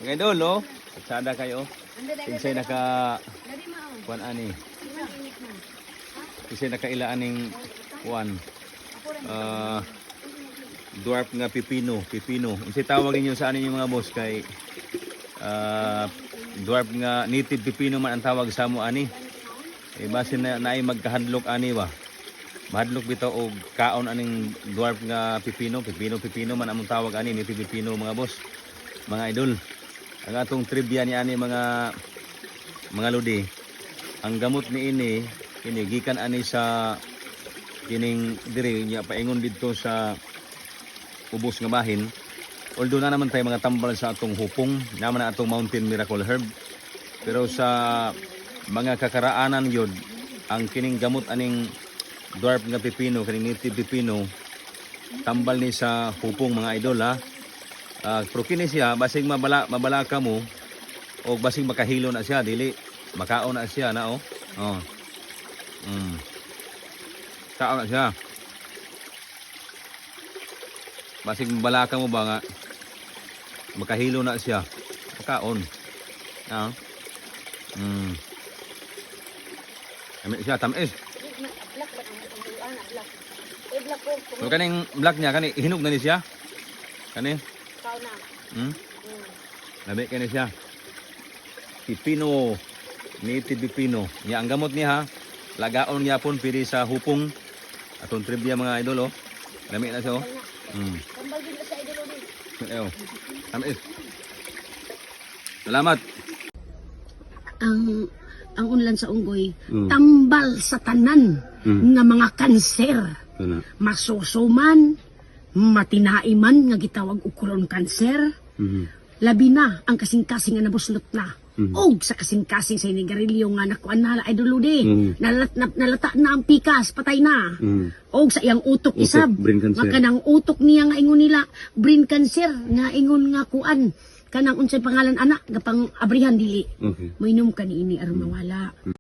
Mga idol, oh. Sada kayo. Kinsay naka kuan ani. Kinsay nakailaan ning kuan. Dwarf nga pipino. Unsay tawag ninyo sa anin yung mga boss kay dwarf nga native pipino man ang tawag sa mo ani. Eh base na naay magkahadlok ani ba. Mahadlok bitaw og kaon aning dwarf nga pipino man among tawag ani native pipino mga boss. Mga idol. Ang atong trivia ni ani mga lodi. Ang gamot ni ini gikan ani sa kining diri nya paingon didto sa ubos nga bahin. Although na naman tayo mga tambal sa atong hupong, naman na atong mountain miracle herb. Pero sa mga kakaraanan yun, ang kining gamot aning dwarf nga pipino, kining native pipino, tambal ni sa hupong mga idol ha. Pero kini siya, basig mabala ka mo, o basig makahilo na siya, dili, makaon na siya na oh. Kaon na siya. Basig balaka mo ba nga makahilo na siya kaon Ami siya tamis so kaning black niya kani hinog na ni siya kani labi kani siya pipino native pipino niya ang gamot niya ha lagaon niya pon pili sa hupong atong trivia mga idol oh lami na siya oh Tambal din sa idol din. Ayo. Tamis. Salamat. Ang unlan sa unggoy, tambal sa tanan nga mga kanser. Masusuman, matinaiman nga gitawag og colon cancer. Labi na ang kasing-kasing nga nabuslot na. Og sa kasing-kasing sa inigarilyo nga nakuan na idol di. Nalata na ang pikas, patay na. Og sa iyang utok isab. Nga kanang utok niya nga ingon nila brain cancer nga ingon nga kuan kanang unsay pangalan anak gapang abrihan dili. Moinom ka niini aron mawala.